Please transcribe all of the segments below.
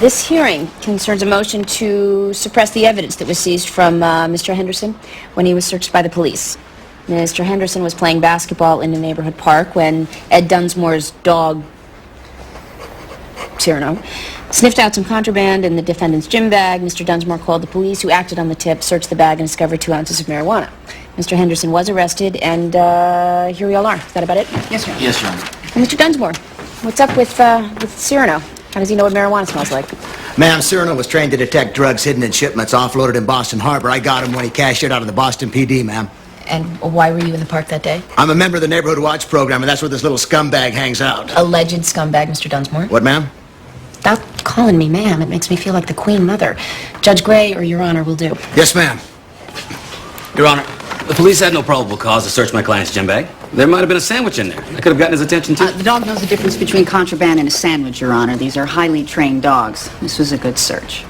This hearing concerns a motion to suppress the evidence that was seized from Mr. Henderson when he was searched by the police. Mr. Henderson was playing basketball in a neighborhood park when Ed Dunsmore's dog, Cyrano, sniffed out some contraband in the defendant's gym bag. Mr. Dunsmore called the police, who acted on the tip, searched the bag, and discovered 2 ounces of marijuana. Mr. Henderson was arrested, and here we all are. Is that about it? Yes, Your Honor. Yes, Your Honor. And Mr. Dunsmore, what's up with Cyrano? How does he know what marijuana smells like? Ma'am, Cyrano was trained to detect drugs hidden in shipments offloaded in Boston Harbor. I got him when he cashiered out of the Boston PD, ma'am. And why were you in the park that day? I'm a member of the Neighborhood Watch program, and that's where this little scumbag hangs out. Alleged scumbag, Mr. Dunsmore. What, ma'am? Stop calling me ma'am. It makes me feel like the Queen Mother. Judge Gray or Your Honor will do. Yes, ma'am. Your Honor, the police had no probable cause to search my client's gym bag. There might have been a sandwich in there. I could have gotten his attention, too. The dog knows the difference between contraband and a sandwich, Your Honor. These are highly trained dogs. This was a good search.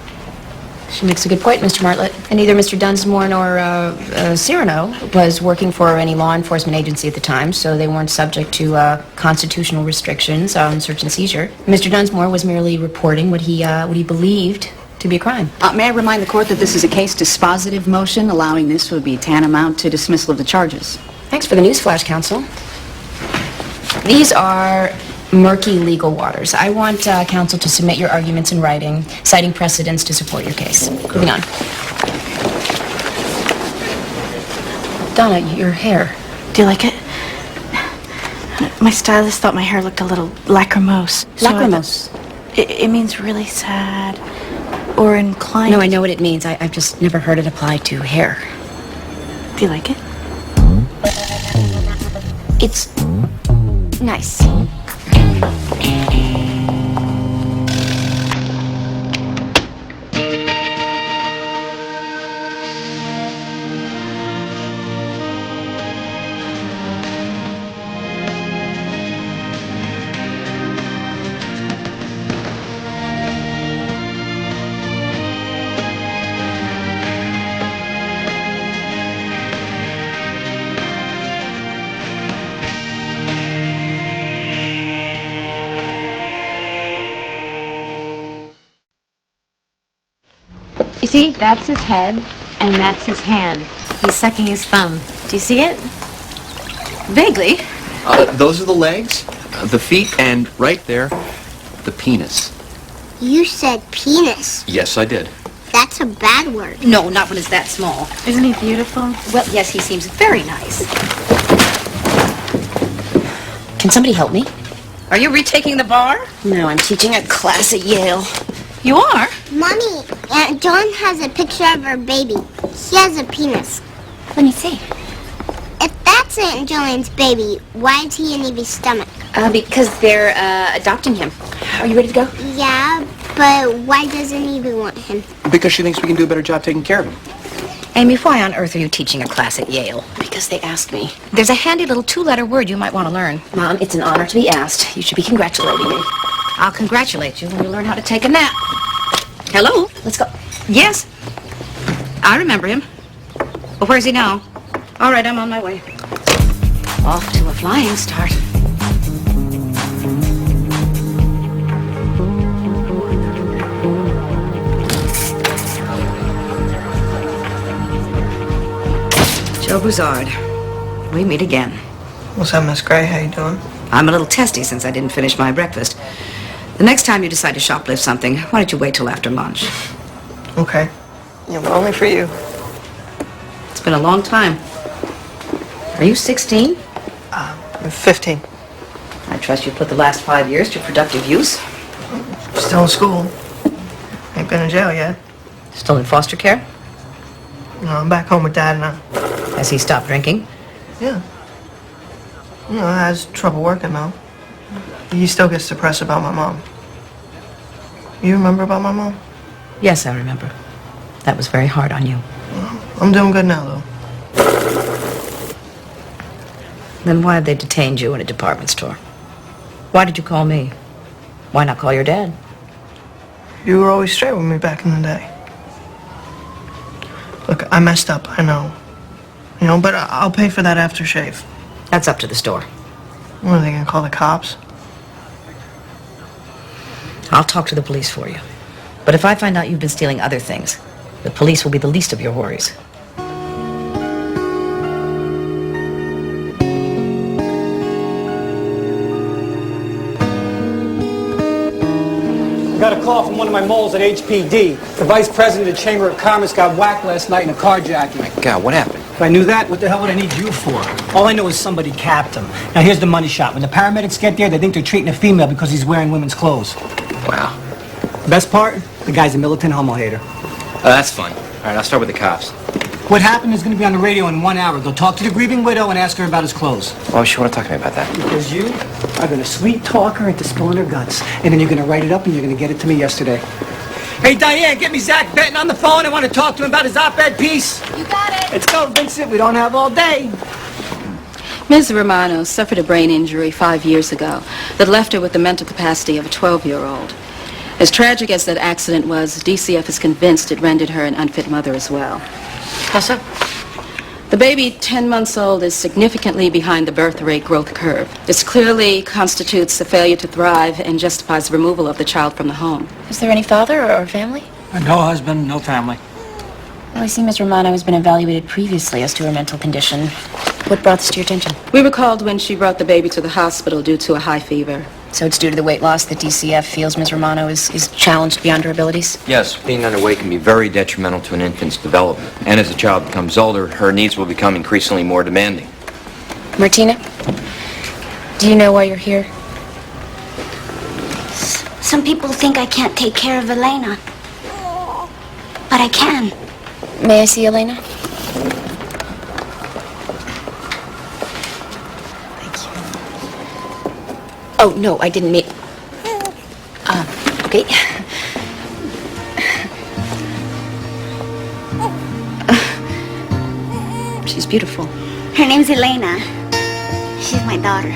She makes a good point, Mr. Martlett. And neither Mr. Dunsmore nor Cyrano was working for any law enforcement agency at the time, so they weren't subject to constitutional restrictions on search and seizure. Mr. Dunsmore was merely reporting what he believed to be a crime. May I remind the court that this is a case dispositive motion. Allowing this would be tantamount to dismissal of the charges. Thanks for the news flash, counsel. These are murky legal waters. I want counsel to submit your arguments in writing, citing precedents to support your case. Moving on. Donna, your hair. Do you like it? My stylist thought my hair looked a little lachrymose. Lachrymose? It means really sad or inclined. No, I know what it means. I've just never heard it applied to hair. Do you like it? It's nice. You see, that's his head, and that's his hand. He's sucking his thumb. Do you see it? Vaguely. Those are the legs, the feet, and right there, the penis. You said penis. Yes, I did. That's a bad word. No, not when it's that small. Isn't he beautiful? Well, yes, he seems very nice. Can somebody help me? Are you retaking the bar? No, I'm teaching a class at Yale. You are? Mommy, Aunt John has a picture of her baby. He has a penis. Let me see. If that's Aunt Joanne's baby, why is he in Evie's stomach? Because they're adopting him. Are you ready to go? Yeah, but why doesn't Evie want him? Because she thinks we can do a better job taking care of him. Amy, why on earth are you teaching a class at Yale? Because they asked me. There's a handy little 2-letter word you might want to learn. Mom, it's an honor to be asked. You should be congratulating me. I'll congratulate you when you learn how to take a nap. Hello? Let's go. Yes. I remember him. Well, where's he now? All right, I'm on my way. Off to a flying start. Joe Bouzzard. We meet again. What's up, Miss Gray? How you doing? I'm a little testy since I didn't finish my breakfast. The next time you decide to shoplift something, why don't you wait till after lunch? Okay. Yeah, but only for you. It's been a long time. Are you 16? I'm 15. I trust you put the last 5 years to productive use. Still in school. Ain't been in jail yet. Still in foster care? No, I'm back home with Dad now. Has he stopped drinking? Yeah. You know, has trouble working though. He still gets depressed about my mom. You remember about my mom? Yes, I remember. That was very hard on you. Well, I'm doing good now though. Then why have they detained you in a department store? Why did you call me? Why not call your dad? You were always straight with me back in the day. Look, I messed up, I know. You know, but I'll pay for that aftershave. That's up to the store. What are they gonna call the cops? I'll talk to the police for you. But if I find out you've been stealing other things, the police will be the least of your worries. I got a call from one of my moles at HPD. The vice president of the Chamber of Commerce got whacked last night in a carjacking. My God, what happened? If I knew that, what the hell would I need you for? All I know is somebody capped him. Now here's the money shot. When the paramedics get there, they think they're treating a female because he's wearing women's clothes. Wow. The best part? The guy's a militant homo hater. That's fun. All right, I'll start with the cops. What happened is going to be on the radio in 1 hour. Go talk to the grieving widow and ask her about his clothes. Why would she want to talk to me about that? Because you are going to sweet talk her into spilling her guts. And then you're going to write it up and you're going to get it to me yesterday. Hey, Diane, get me Zach Benton on the phone. I want to talk to him about his op-ed piece. You got it. Let's go, Vincent. We don't have all day. Ms. Romano suffered a brain injury 5 years ago that left her with the mental capacity of a 12-year-old. As tragic as that accident was, DCF is convinced it rendered her an unfit mother as well. How so? The baby, 10 months old, is significantly behind the birth rate growth curve. This clearly constitutes a failure to thrive and justifies the removal of the child from the home. Is there any father or family? No husband, no family. Well, I see Ms. Romano has been evaluated previously as to her mental condition. What brought this to your attention? We were called when she brought the baby to the hospital due to a high fever. So it's due to the weight loss that DCF feels Ms. Romano is challenged beyond her abilities? Yes, being underweight can be very detrimental to an infant's development. And as the child becomes older, her needs will become increasingly more demanding. Martina, do you know why you're here? Some people think I can't take care of Elena. But I can. May I see Elena? Oh, no, I didn't mean... okay. She's beautiful. Her name's Elena. She's my daughter.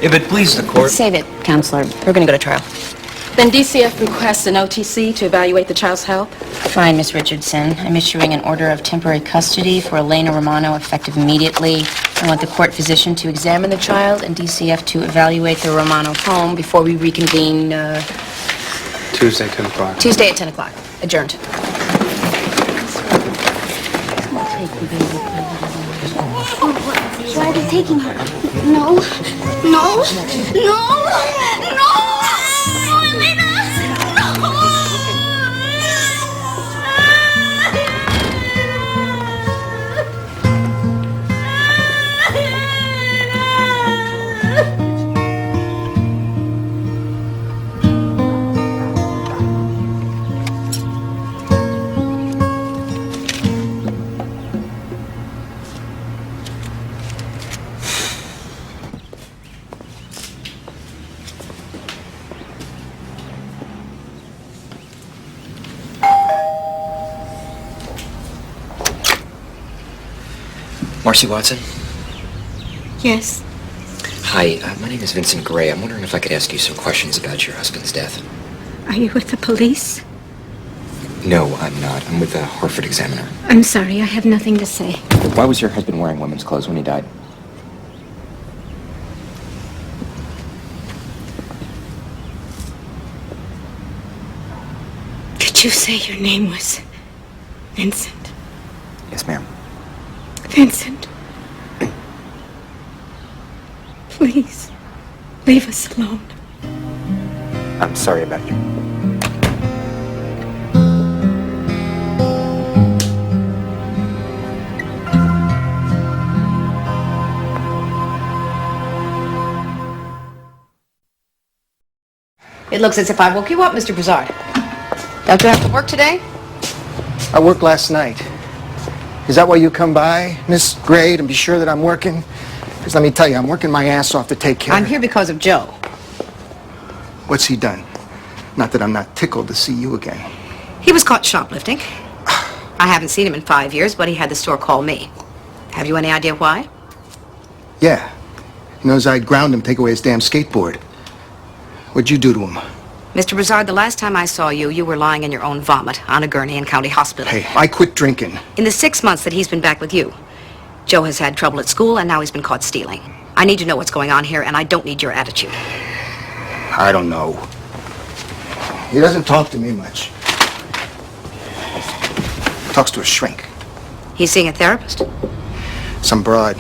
If it pleases the court... Save it, Counselor. We're going to go to trial. Then DCF requests an OTC to evaluate the child's health. Fine, Miss Richardson. I'm issuing an order of temporary custody for Elena Romano effective immediately. I want the court physician to examine the child and DCF to evaluate the Romano home before we reconvene Tuesday, 10 o'clock. Tuesday at 10 o'clock. Adjourned. Why are they taking her? No. No. No. No. Elena. Marcy Watson? Yes. Hi, my name is Vincent Gray. I'm wondering if I could ask you some questions about your husband's death. Are you with the police? No, I'm not. I'm with the Hartford Examiner. I'm sorry, I have nothing to say. Why was your husband wearing women's clothes when he died? Did you say your name was Vincent? Yes, ma'am. Vincent. Please, leave us alone. I'm sorry about you. It looks as if I woke you up, Mr. Broussard. Don't you have to work today? I worked last night. Is that why you come by, Miss Gray, to be sure that I'm working? Because let me tell you, I'm working my ass off to take care I'm of... here because of Joe. What's he done? Not that I'm not tickled to see you again. He was caught shoplifting. I haven't seen him in 5 years, but he had the store call me. Have you any idea why? Yeah. He knows I'd ground him, take away his damn skateboard. What'd you do to him? Mr. Broussard, the last time I saw you, you were lying in your own vomit on a gurney in County Hospital. Hey, I quit drinking. In the 6 months that he's been back with you, Joe has had trouble at school, and now he's been caught stealing. I need to know what's going on here, and I don't need your attitude. I don't know. He doesn't talk to me much. Talks to a shrink. He's seeing a therapist? Some broad.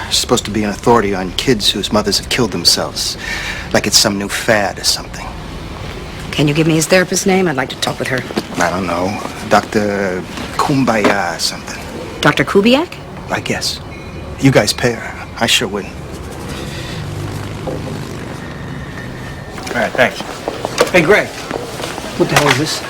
She's supposed to be an authority on kids whose mothers have killed themselves. Like it's some new fad or something. Can you give me his therapist's name? I'd like to talk with her. I don't know. Dr. Kumbaya or something. Dr. Kubiak? I guess. You guys pay her. I sure wouldn't. All right, thanks. Hey, Greg. What the hell is this?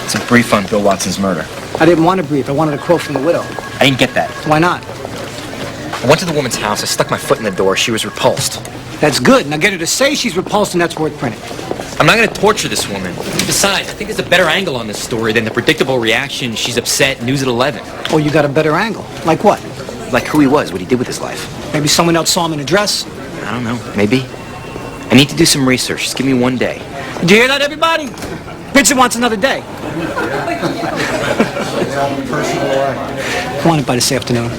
It's a brief on Bill Watson's murder. I didn't want a brief. I wanted a quote from the widow. I didn't get that. Why not? I went to the woman's house. I stuck my foot in the door. She was repulsed. That's good. Now get her to say she's repulsed, and that's worth printing. I'm not going to torture this woman. Besides, I think there's a better angle on this story than the predictable reaction, she's upset, news at 11. Oh, you got a better angle. Like what? Like who he was, what he did with his life. Maybe someone else saw him in a dress? I don't know. Maybe. I need to do some research. Just give me one day. Did you hear that, everybody? Vincent wants another day. Come on in by this afternoon.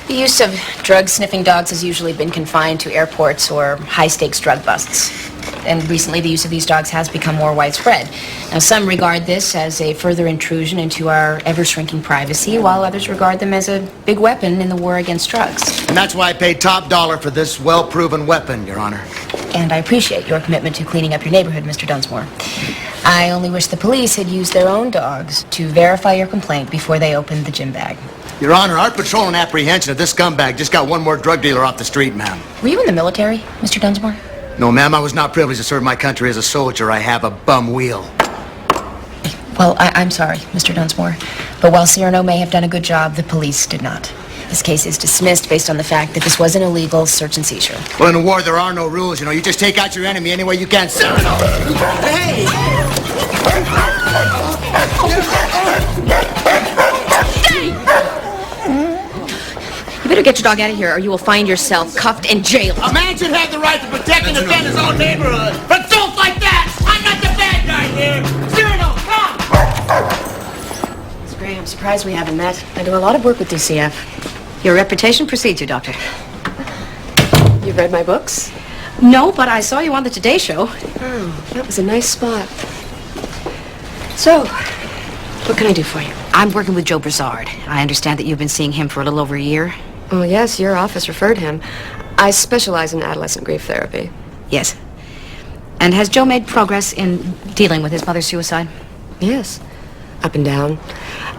The use of drug-sniffing dogs has usually been confined to airports or high-stakes drug busts. And recently, the use of these dogs has become more widespread. Now, some regard this as a further intrusion into our ever-shrinking privacy, while others regard them as a big weapon in the war against drugs. And that's why I paid top dollar for this well-proven weapon, Your Honor. And I appreciate your commitment to cleaning up your neighborhood, Mr. Dunsmore. I only wish the police had used their own dogs to verify your complaint before they opened the gym bag. Your Honor, our patrol and apprehension of this scumbag just got one more drug dealer off the street, ma'am. Were you in the military, Mr. Dunsmore? No, ma'am, I was not privileged to serve my country as a soldier. I have a bum wheel. Well, I'm sorry, Mr. Dunsmore. But while Cyrano may have done a good job, the police did not. This case is dismissed based on the fact that this was an illegal search and seizure. Well, in a war, there are no rules, you know. You just take out your enemy any way you can. Cyrano! Hey! You better get your dog out of here, or you will find yourself cuffed and jailed. A man should have the right to protect and defend his own neighborhood. But don't like that! I'm not the bad guy here! Cyrano, come! It's great. I'm surprised we haven't met. I do a lot of work with DCF. Your reputation precedes you, Doctor. You've read my books? No, but I saw you on the Today Show. Oh, that was a nice spot. So, what can I do for you? I'm working with Joe Broussard. I understand that you've been seeing him for a little over a year. Oh, yes, your office referred him. I specialize in adolescent grief therapy. Yes. And has Joe made progress in dealing with his mother's suicide? Yes. Up and down.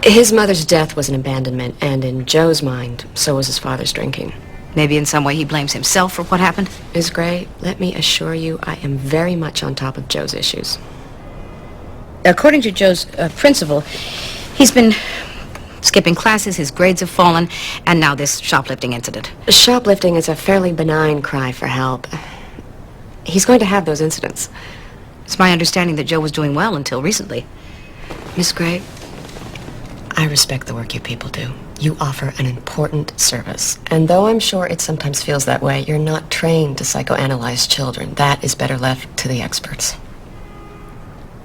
His mother's death was an abandonment, and in Joe's mind, so was his father's drinking. Maybe in some way he blames himself for what happened? Ms. Gray, let me assure you I am very much on top of Joe's issues. According to Joe's principal, he's been skipping classes, his grades have fallen, and now this shoplifting incident. Shoplifting is a fairly benign cry for help. He's going to have those incidents. It's my understanding that Joe was doing well until recently. Miss Gray, I respect the work you people do. You offer an important service. And though I'm sure it sometimes feels that way, you're not trained to psychoanalyze children. That is better left to the experts.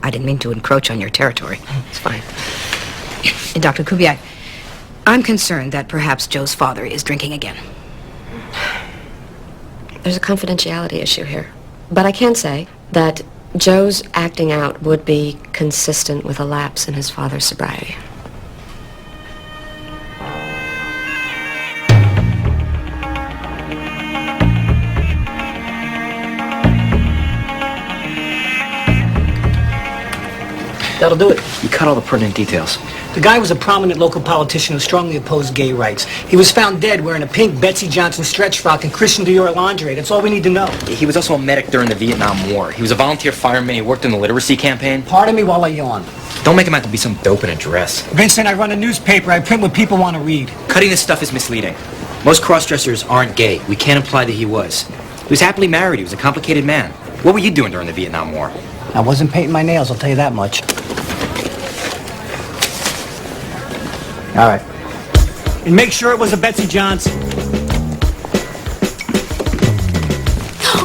I didn't mean to encroach on your territory. It's fine. Dr. Kubiak, I'm concerned that perhaps Joe's father is drinking again. There's a confidentiality issue here. But I can say that Joe's acting out would be consistent with a lapse in his father's sobriety. That'll do it. You cut all the pertinent details. The guy was a prominent local politician who strongly opposed gay rights. He was found dead wearing a pink Betsy Johnson stretch frock and Christian Dior lingerie. That's all we need to know. He was also a medic during the Vietnam War. He was a volunteer fireman. He worked in the literacy campaign. Pardon me while I yawn. Don't make him out to be some dope in a dress. Vincent, I run a newspaper. I print what people want to read. Cutting this stuff is misleading. Most cross-dressers aren't gay. We can't imply that he was. He was happily married. He was a complicated man. What were you doing during the Vietnam War? I wasn't painting my nails, I'll tell you that much. All right. And make sure it was a Betsy Johnson.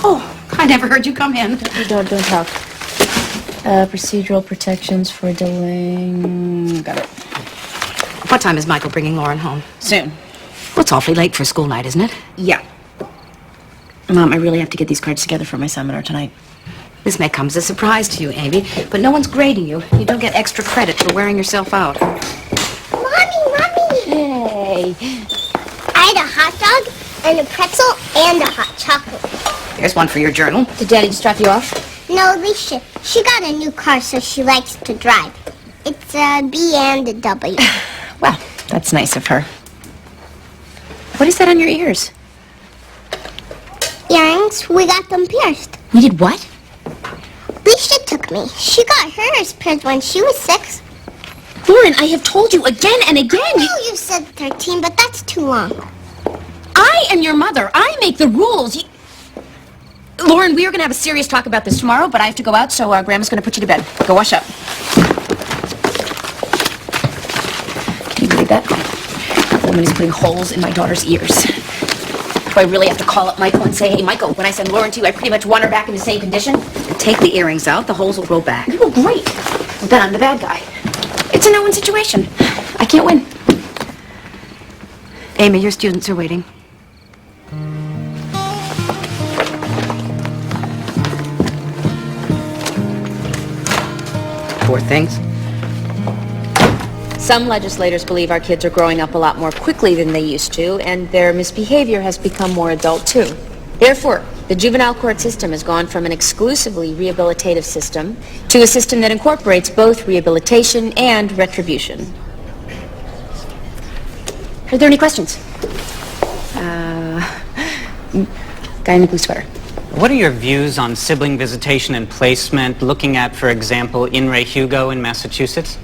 Oh, I never heard you come in. Don't talk. Procedural protections for delaying... Got it. What time is Michael bringing Lauren home? Soon. Well, it's awfully late for school night, isn't it? Yeah. Mom, I really have to get these cards together for my seminar tonight. This may come as a surprise to you, Amy, but no one's grading you. You don't get extra credit for wearing yourself out. Mommy! Hey. I had a hot dog and a pretzel and a hot chocolate. Here's one for your journal. Did Daddy just drop you off? No, Alicia. She got a new car, so she likes to drive. It's a B and a W. Well, that's nice of her. What is that on your ears? Earrings, we got them pierced. You did what? Alicia took me. She got hers pierced when she was 6. Lauren, I have told you again and again. I know you said 13, but that's too long. I am your mother. I make the rules. Lauren, we are going to have a serious talk about this tomorrow, but I have to go out, so Grandma's going to put you to bed. Go wash up. Can you believe that? That woman is putting holes in my daughter's ears. Do I really have to call up Michael and say, hey, Michael, when I send Lauren to you, I pretty much want her back in the same condition? Take the earrings out, the holes will grow back. Oh, great. Well, then I'm the bad guy. It's a no-win situation. I can't win. Amy, your students are waiting. Poor things. Some legislators believe our kids are growing up a lot more quickly than they used to, and their misbehavior has become more adult, too. Therefore, the juvenile court system has gone from an exclusively rehabilitative system to a system that incorporates both rehabilitation and retribution. Are there any questions? Guy in the blue sweater. What are your views on sibling visitation and placement, looking at, for example, In re Hugo in Massachusetts?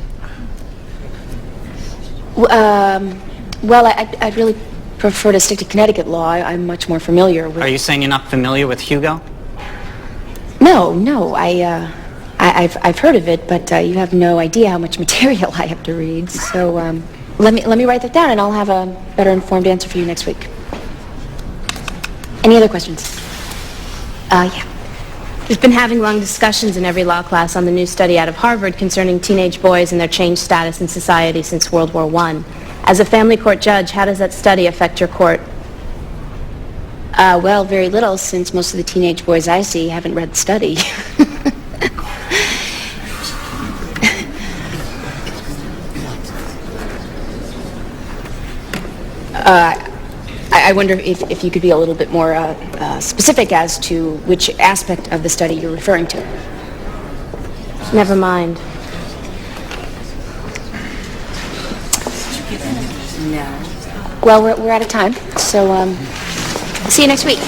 Well, I'd really prefer to stick to Connecticut law. I'm much more familiar with... Are you saying you're not familiar with Hugo? No, I've heard of it, but you have no idea how much material I have to read. So let me write that down, and I'll have a better informed answer for you next week. Any other questions? Yeah. We've been having long discussions in every law class on the new study out of Harvard concerning teenage boys and their changed status in society since World War I. As a family court judge, how does that study affect your court? Well, very little, since most of the teenage boys I see haven't read the study. I wonder if you could be a little bit more specific as to which aspect of the study you're referring to. Never mind. No. Well, we're out of time, so see you next week.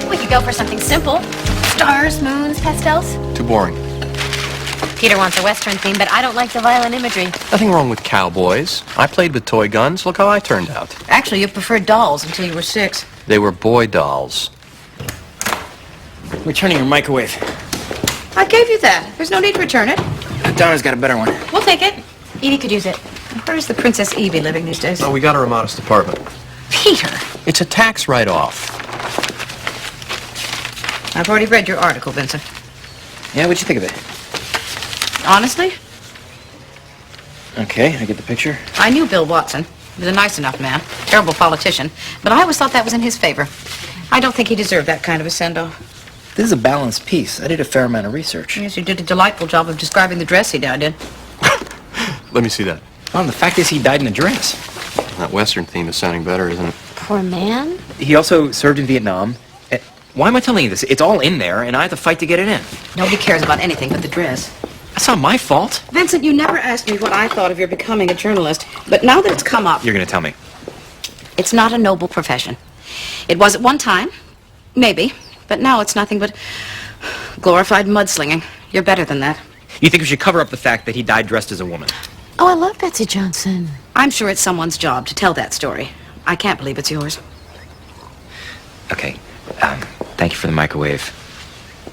We could go for something simple. Stars, moons, pastels. Too boring. Peter wants a Western theme, but I don't like the violent imagery. Nothing wrong with cowboys. I played with toy guns. Look how I turned out. Actually, you preferred dolls until you were 6. They were boy dolls. Returning your microwave. I gave you that. There's no need to return it. Donna's got a better one. We'll take it. Edie could use it. Where is the Princess Evie living these days? Oh, we got her a modest apartment. Peter! It's a tax write-off. I've already read your article, Vincent. Yeah, what'd you think of it? Honestly, Okay, I get the picture. I knew Bill Watson. He was a nice enough man, terrible politician, but I always thought that was in his favor. I don't think he deserved that kind of a send-off. This is a balanced piece. I did a fair amount of research. Yes, you did a delightful job of describing the dress he died in. Let me see that. Well, the fact is he died in a dress. That Western theme is sounding better, isn't it? Poor man. He also served in Vietnam. Why am I telling you this? It's all in there, and I have to fight to get it in. Nobody cares about anything but the dress. That's not my fault. Vincent, you never asked me what I thought of your becoming a journalist, but now that it's come up, You're going to tell me. it's not a noble profession. It was at one time, maybe, but now it's nothing but glorified mudslinging. You're better than that. You think we should cover up the fact that he died dressed as a woman? Oh, I love Betsy Johnson. I'm sure it's someone's job to tell that story. I can't believe it's yours. Okay. Thank you for the microwave.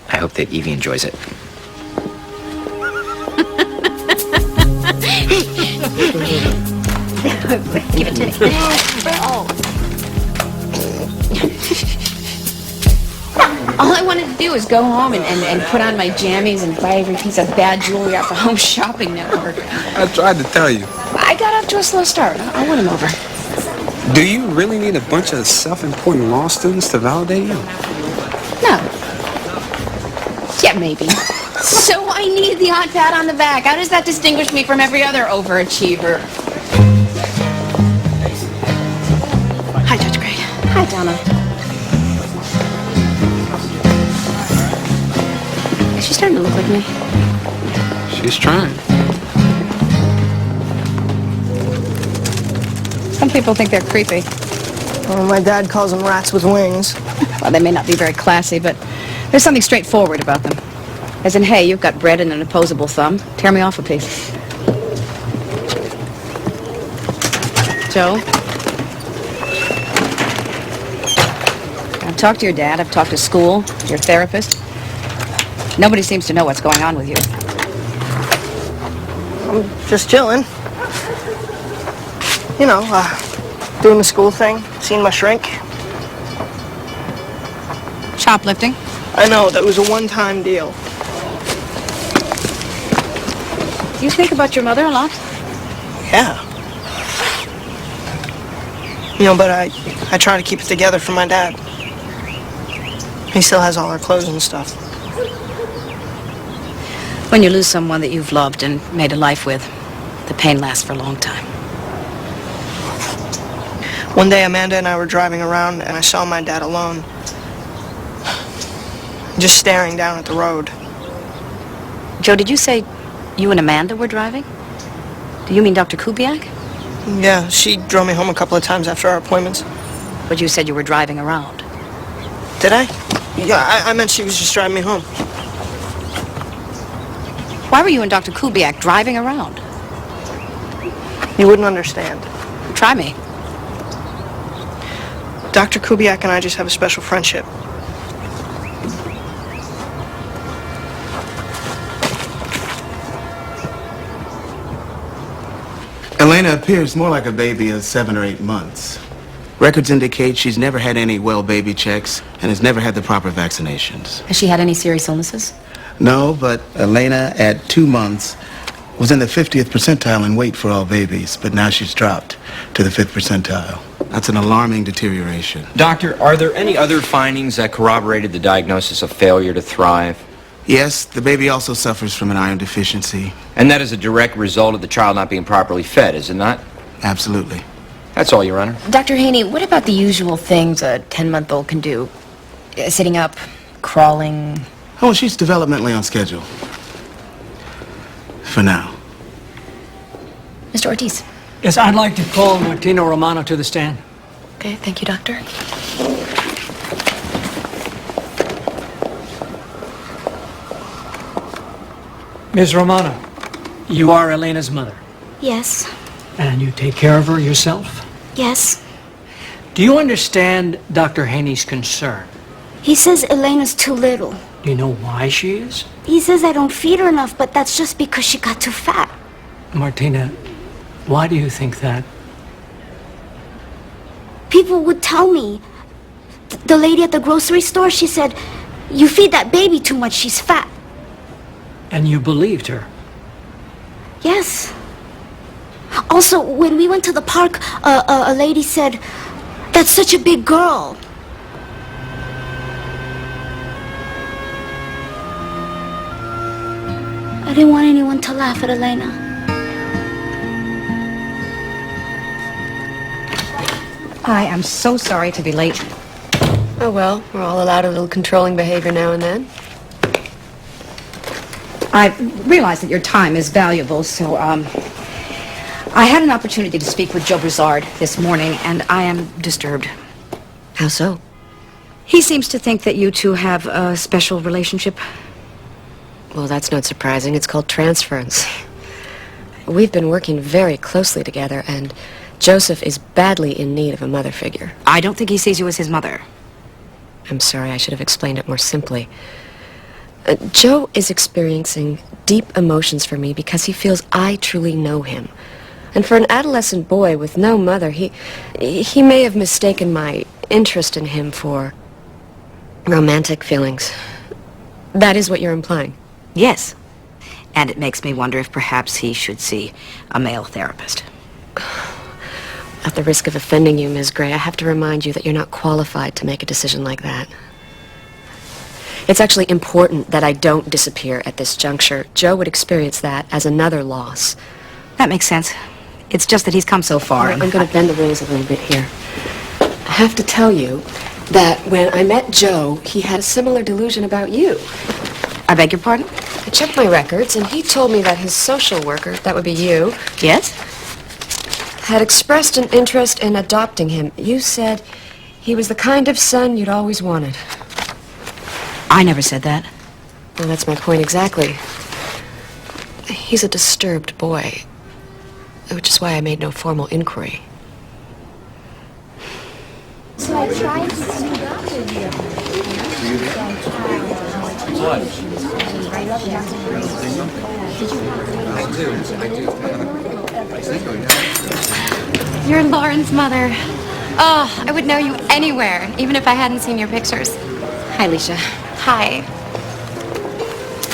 I hope that Evie enjoys it. Give it to me. Oh. All I wanted to do was go home and put on my jammies and buy every piece of bad jewelry off the Home Shopping Network. I tried to tell you. I got off to a slow start. I'll win him over. Do you really need a bunch of self-important law students to validate you? No. Yeah, maybe. So I need the odd pat on the back. How does that distinguish me from every other overachiever? Hi, Judge Gray. Hi, Donna. Is she starting to look like me? She's trying. Some people think they're creepy. Well, my dad calls them rats with wings. Well, they may not be very classy, but there's something straightforward about them. As in, hey, you've got bread and an opposable thumb. Tear me off a piece. Joe? I've talked to your dad. I've talked to school, your therapist. Nobody seems to know what's going on with you. I'm just chilling. You know, doing the school thing, seeing my shrink. Shoplifting? I know, that was a one-time deal. Do you think about your mother a lot? Yeah. You know, but I try to keep it together for my dad. He still has all our clothes and stuff. When you lose someone that you've loved and made a life with, the pain lasts for a long time. One day, Amanda and I were driving around, and I saw my dad alone, just staring down at the road. Joe, did you say you and Amanda were driving? Do you mean Dr. Kubiak? Yeah, she drove me home a couple of times after our appointments. But you said you were driving around. Did I? Yeah, I meant she was just driving me home. Why were you and Dr. Kubiak driving around? You wouldn't understand. Try me. Dr. Kubiak and I just have a special friendship. Elena appears more like a baby of 7 or 8 months. Records indicate she's never had any well baby checks and has never had the proper vaccinations. Has she had any serious illnesses? No, but Elena at 2 months was in the 50th percentile in weight for all babies, but now she's dropped to the 5th percentile. That's an alarming deterioration. Doctor, are there any other findings that corroborated the diagnosis of failure to thrive? Yes, the baby also suffers from an iron deficiency. And that is a direct result of the child not being properly fed, is it not? Absolutely. That's all, Your Honor. Dr. Haney, what about the usual things a 10-month-old can do? Sitting up, crawling? Oh, she's developmentally on schedule. For now. Mr. Ortiz. Yes, I'd like to call Martino Romano to the stand. Okay, thank you, Doctor. Ms. Romano, you are Elena's mother, Yes. and you take care of her yourself? Yes. Do you understand Dr. Haney's concern? He says Elena's too little. Do you know why she is? He says I don't feed her enough, but that's just because she got too fat. Martina, why do you think that? People would tell me. The lady at the grocery store, she said, you feed that baby too much, she's fat. And you believed her? Yes. Also, when we went to the park, a lady said, that's such a big girl. I didn't want anyone to laugh at Elena. I am so sorry to be late. Oh, well, we're all allowed a little controlling behavior now and then. I realize that your time is valuable, so, I had an opportunity to speak with Joe Broussard this morning, and I am disturbed. How so? He seems to think that you two have a special relationship. Well, that's not surprising. It's called transference. We've been working very closely together, and Joseph is badly in need of a mother figure. I don't think he sees you as his mother. I'm sorry, I should have explained it more simply. Joe is experiencing deep emotions for me because he feels I truly know him. And for an adolescent boy with no mother, he may have mistaken my interest in him for romantic feelings. That is what you're implying. Yes. And it makes me wonder if perhaps he should see a male therapist. At the risk of offending you, Ms. Gray, I have to remind you that you're not qualified to make a decision like that. It's actually important that I don't disappear at this juncture. Joe would experience that as another loss. That makes sense. It's just that he's come so far. I'm going to bend the rules a little bit here. I have to tell you that when I met Joe, he had a similar delusion about you. I beg your pardon? I checked my records, and he told me that his social worker, that would be you, Yes? had expressed an interest in adopting him. You said he was the kind of son you'd always wanted. I never said that. Well, that's my point exactly. He's a disturbed boy, which is why I made no formal inquiry. So I tried You're Lauren's mother. Oh, I would know you anywhere, even if I hadn't seen your pictures. Hi, Alicia. Hi.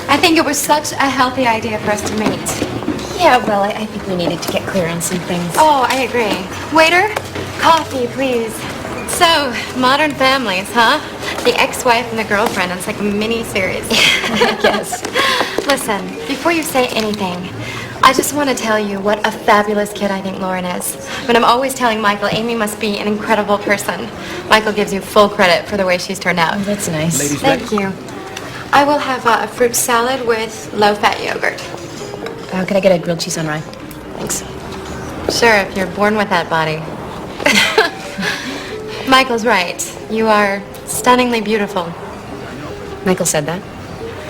I think it was such a healthy idea for us to meet. Yeah, well, I think we needed to get clear on some things. Oh, I agree. Waiter, coffee, please. So, Modern Families, huh? The ex-wife and the girlfriend. It's like a mini-series. Yes. Listen, before you say anything, I just want to tell you what a fabulous kid I think Lauren is. But I'm always telling Michael, Amy must be an incredible person. Michael gives you full credit for the way she's turned out. Oh, that's nice. Ladies, Thank you. I will have a fruit salad with low-fat yogurt. Could I get a grilled cheese on rye? Thanks. Sure, if you're born with that body. Michael's right. You are stunningly beautiful. Michael said that.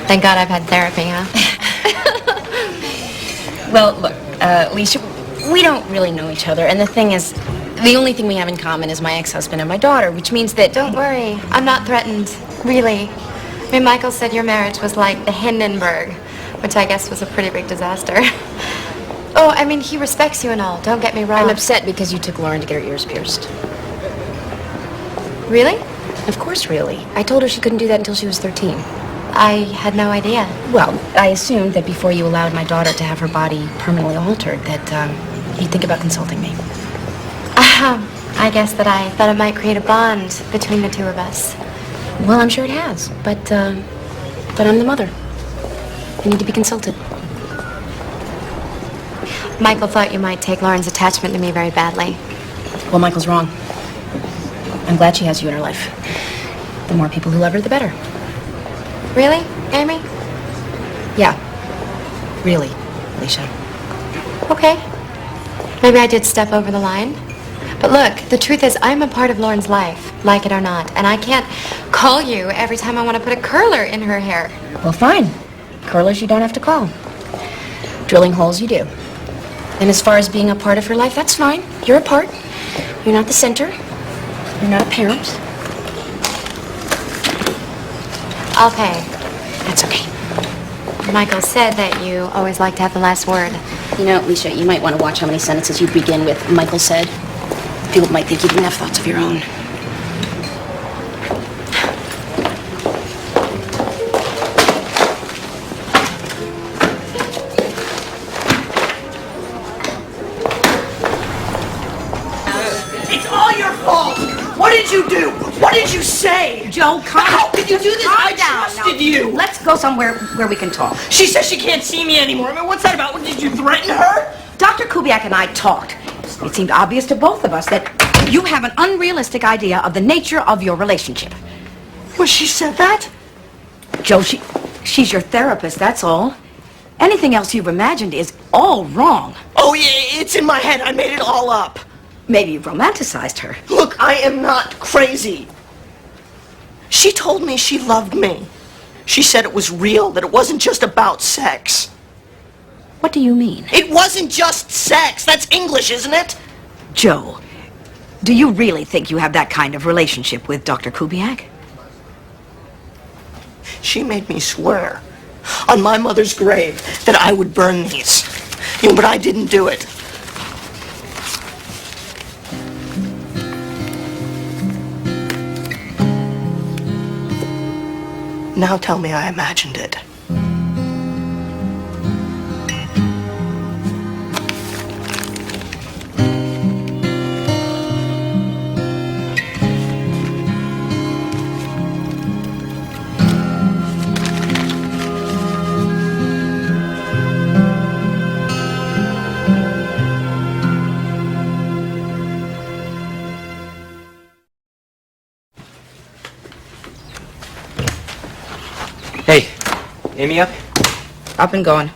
Thank God I've had therapy, huh? Well, look, Alicia, we don't really know each other, and the thing is, the only thing we have in common is my ex-husband and my daughter, which means that... Don't worry. I'm not threatened. Really. I mean, Michael said your marriage was like the Hindenburg, which I guess was a pretty big disaster. Oh, I mean, he respects you and all. Don't get me wrong. I'm upset because you took Lauren to get her ears pierced. Really? Of course, really. I told her she couldn't do that until she was 13. I had no idea. Well, I assumed that before you allowed my daughter to have her body permanently altered, that you'd think about consulting me. I guess that I thought it might create a bond between the two of us. Well, I'm sure it has, but I'm the mother. I need to be consulted. Michael thought you might take Lauren's attachment to me very badly. Well, Michael's wrong. I'm glad she has you in her life. The more people who love her, the better. Really, Amy? Yeah. Really, Alicia. Okay. Maybe I did step over the line. But look, the truth is I'm a part of Lauren's life, like it or not. And I can't call you every time I want to put a curler in her hair. Well, fine. Curlers you don't have to call. Drilling holes you do. And as far as being a part of her life, that's fine. You're a part. You're not the center. You're not a parent. I'll pay. That's okay. Michael said that you always like to have the last word. You know, Alicia, you might want to watch how many sentences you begin with Michael said. People might think you didn't have thoughts of your own. It's all your fault! What did you do? What did you say? Joe, calm How could you do this? I trusted you! Let's go somewhere where we can talk. She says she can't see me anymore. I mean, what's that about? Did you threaten her? Dr. Kubiak and I talked. It seemed obvious to both of us that you have an unrealistic idea of the nature of your relationship. Well, she said that? Joe, she's your therapist, that's all. Anything else you've imagined is all wrong. Oh, yeah, it's in my head. I made it all up. Maybe you've romanticized her. Look, I am not crazy. She told me she loved me. She said it was real, that it wasn't just about sex. What do you mean? It wasn't just sex. That's English, isn't it? Joe, do you really think you have that kind of relationship with Dr. Kubiak? She made me swear on my mother's grave that I would burn these. But I didn't do it. Now tell me I imagined it. Hey, Amy up? Up and going.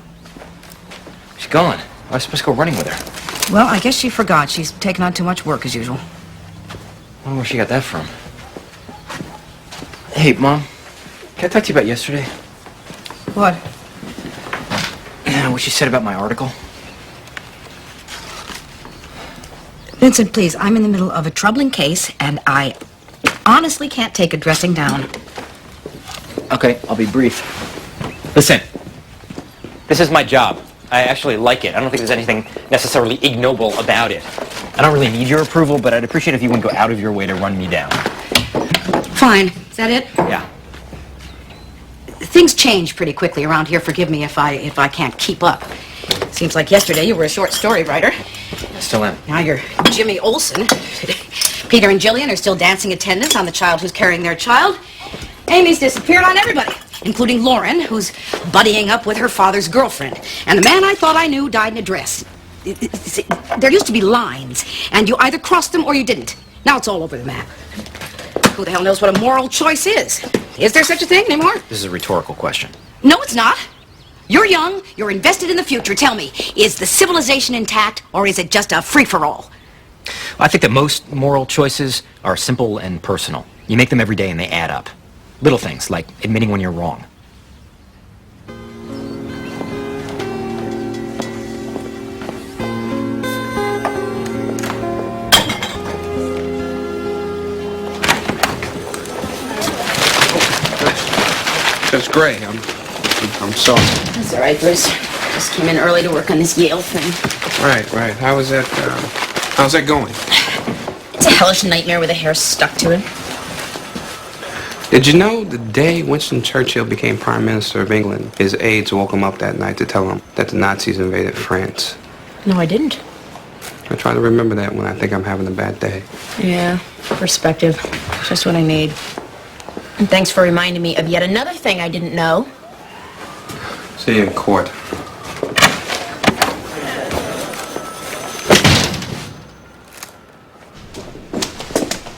She's gone. I was supposed to go running with her. Well, I guess she forgot. She's taken on too much work as usual. I wonder where she got that from. Hey, Mom. Can I talk to you about yesterday? What? What she said about my article? Vincent, please, I'm in the middle of a troubling case, and I honestly can't take a dressing down. Okay, I'll be brief. Listen, this is my job. I actually like it. I don't think there's anything necessarily ignoble about it. I don't really need your approval, but I'd appreciate if you wouldn't go out of your way to run me down. Fine. Is that it? Yeah. Things change pretty quickly around here. Forgive me if I can't keep up. Seems like yesterday you were a short story writer. I still am. Now you're Jimmy Olsen. Peter and Jillian are still dancing attendance on the child who's carrying their child. Amy's disappeared on everybody, including Lauren, who's buddying up with her father's girlfriend. And the man I thought I knew died in a dress. There used to be lines, and you either crossed them or you didn't. Now it's all over the map. Who the hell knows what a moral choice is? Is there such a thing anymore? This is a rhetorical question. No, it's not. You're young, you're invested in the future. Tell me, is the civilization intact, or is it just a free-for-all? I think that most moral choices are simple and personal. You make them every day and they add up. Little things, like admitting when you're wrong. Judge Gray, I'm sorry. That's all right, Bruce. Just came in early to work on this Yale thing. Right. How's that going? It's a hellish nightmare with a hair stuck to it. Did you know the day Winston Churchill became Prime Minister of England, his aides woke him up that night to tell him that the Nazis invaded France? No, I didn't. I try to remember that when I think I'm having a bad day. Yeah, perspective. Just what I need. And thanks for reminding me of yet another thing I didn't know. See you in court.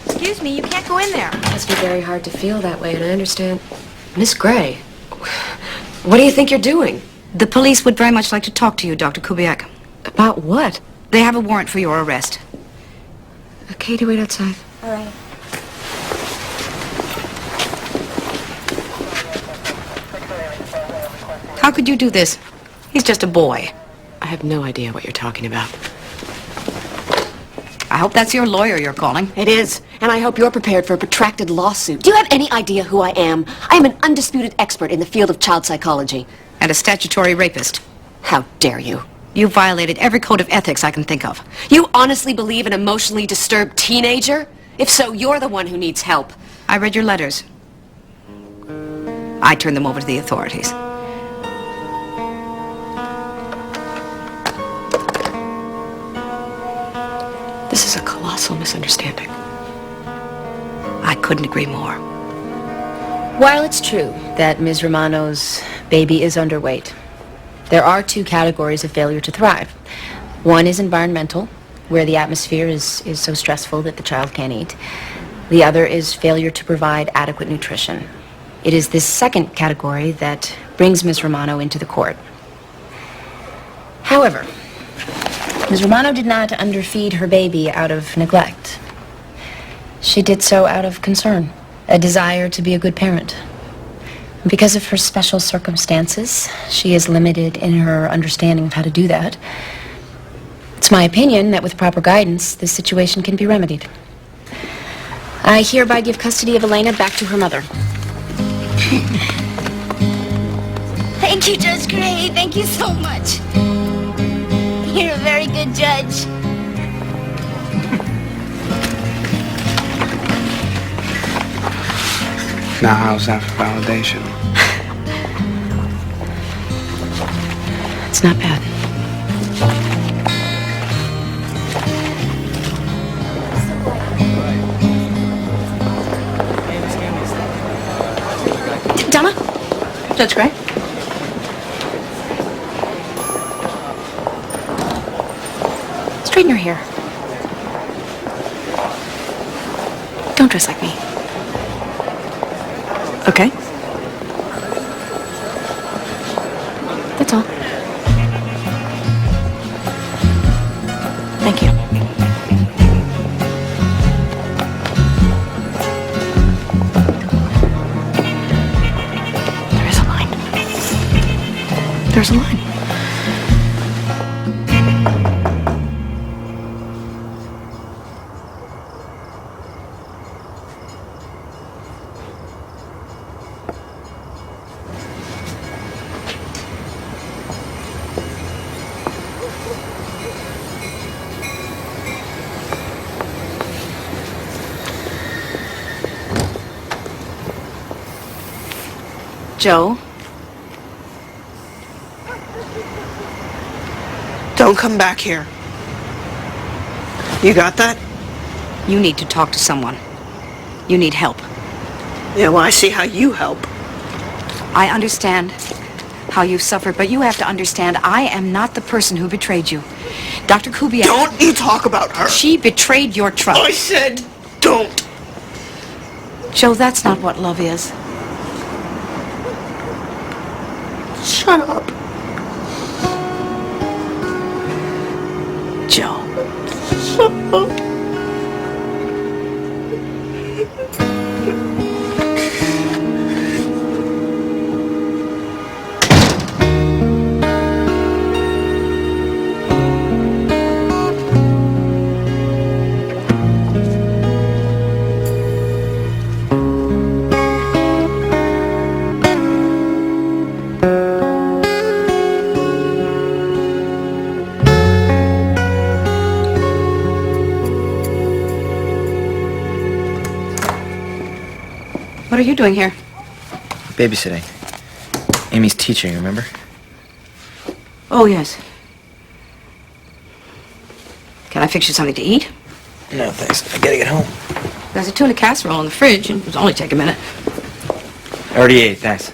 Excuse me, you can't go in there. It must be very hard to feel that way, and I understand. Miss Gray, what do you think you're doing? The police would very much like to talk to you, Dr. Kubiak. About what? They have a warrant for your arrest. Katie, wait outside. All right. How could you do this? He's just a boy. I have no idea what you're talking about. I hope that's your lawyer you're calling. It is, and I hope you're prepared for a protracted lawsuit. Do you have any idea who I am? I am an undisputed expert in the field of child psychology. And a statutory rapist. How dare you? You violated every code of ethics I can think of. You honestly believe an emotionally disturbed teenager? If so, you're the one who needs help. I read your letters. I turned them over to the authorities. This is a colossal misunderstanding. I couldn't agree more. While it's true that Ms. Romano's baby is underweight, there are two categories of failure to thrive. One is environmental, where the atmosphere is so stressful that the child can't eat. The other is failure to provide adequate nutrition. It is this second category that brings Ms. Romano into the court. However, Ms. Romano did not underfeed her baby out of neglect. She did so out of concern, a desire to be a good parent. Because of her special circumstances, she is limited in her understanding of how to do that. It's my opinion that with proper guidance, this situation can be remedied. I hereby give custody of Elena back to her mother. Thank you, Judge Gray. Thank you so much. You're a very good judge. Now how's that for validation? It's not bad. Donna? Judge Gray? Straighten your hair. Don't dress like me. Okay? That's all. Thank you. There is a line. There's a line. Joe? Don't come back here. You got that? You need to talk to someone. You need help. Yeah, well, I see how you help. I understand how you've suffered, but you have to understand I am not the person who betrayed you. Dr. Kubiak... Don't you talk about her. She betrayed your trust. I said don't. Joe, that's not what love is. Shut up. Joe. Shut up. What are you doing here? Babysitting. Amy's teaching, remember? Oh, yes. Can I fix you something to eat? No, thanks. I gotta get home. There's a tuna casserole in the fridge, and it'll only take a minute. I already ate, thanks.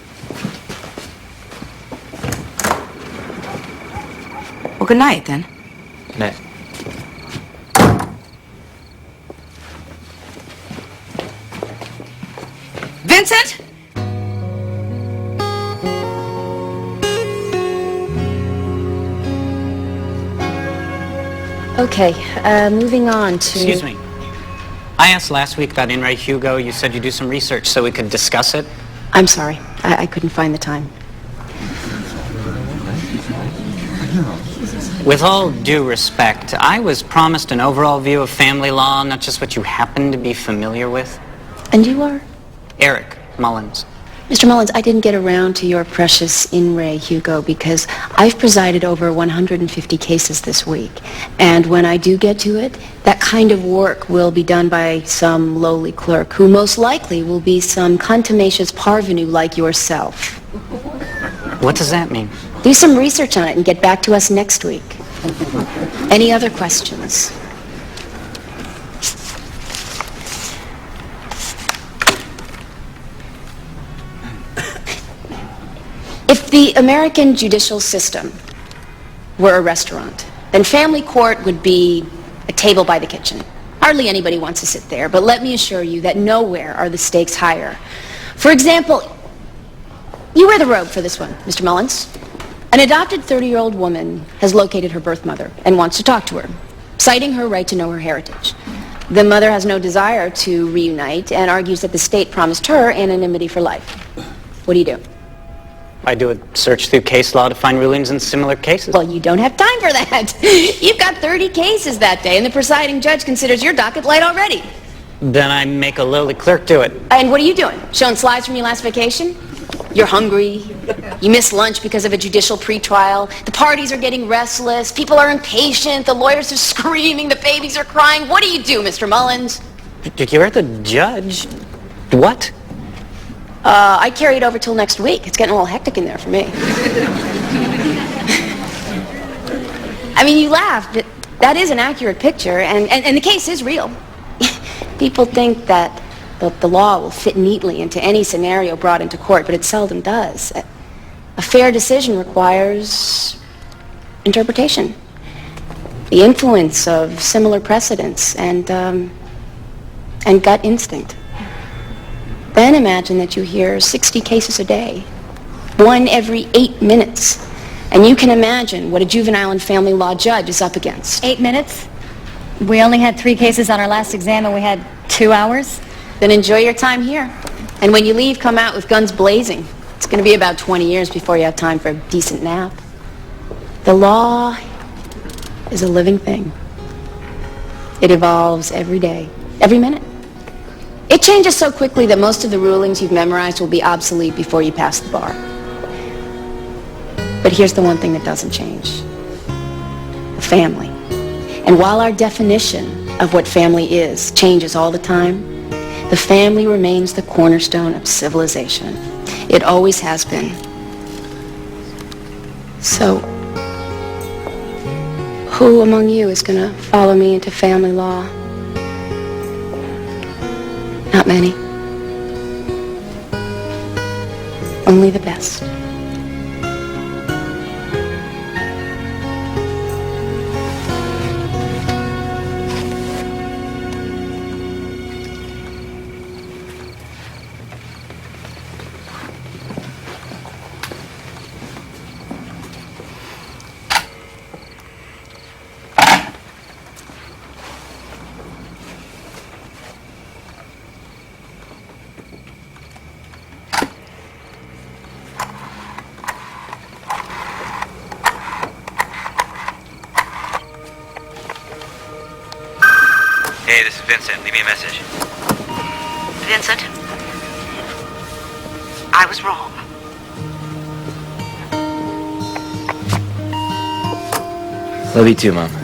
Well, good night, then. Good night. Vincent! Okay, moving on to... Excuse me. I asked last week about In re Hugo. You said you'd do some research so we could discuss it. I'm sorry. I couldn't find the time. With all due respect, I was promised an overall view of family law, not just what you happen to be familiar with. And you are? Eric Mullins. Mr. Mullins, I didn't get around to your precious In re Hugo because I've presided over 150 cases this week. And when I do get to it, that kind of work will be done by some lowly clerk who most likely will be some contumacious parvenu like yourself. What does that mean? Do some research on it and get back to us next week. Any other questions? If the American judicial system were a restaurant, then family court would be a table by the kitchen. Hardly anybody wants to sit there, but let me assure you that nowhere are the stakes higher. For example, you wear the robe for this one, Mr. Mullins. An adopted 30-year-old woman has located her birth mother and wants to talk to her, citing her right to know her heritage. The mother has no desire to reunite and argues that the state promised her anonymity for life. What do you do? I do a search through case law to find rulings in similar cases. Well, you don't have time for that. You've got 30 cases that day, and the presiding judge considers your docket light already. Then I make a lowly clerk do it. And what are you doing? Showing slides from your last vacation? You're hungry. You miss lunch because of a judicial pretrial. The parties are getting restless. People are impatient. The lawyers are screaming. The babies are crying. What do you do, Mr. Mullins? You're the judge. What? I carry it over till next week. It's getting a little hectic in there for me. I mean, you laugh, but that is an accurate picture, and the case is real. People think that the law will fit neatly into any scenario brought into court, but it seldom does. A fair decision requires interpretation, the influence of similar precedents, and gut instinct. Then imagine that you hear 60 cases a day, one every 8 minutes, and you can imagine what a juvenile and family law judge is up against. 8 minutes? We only had 3 cases on our last exam and we had 2 hours? Then enjoy your time here. And when you leave, come out with guns blazing. It's going to be about 20 years before you have time for a decent nap. The law is a living thing. It evolves every day, every minute. It changes so quickly that most of the rulings you've memorized will be obsolete before you pass the bar. But here's the one thing that doesn't change. The family. And while our definition of what family is changes all the time, the family remains the cornerstone of civilization. It always has been. So, who among you is going to follow me into family law? Not many. Only the best. Hey, this is Vincent. Leave me a message. Vincent, I was wrong. Love you too, Mom.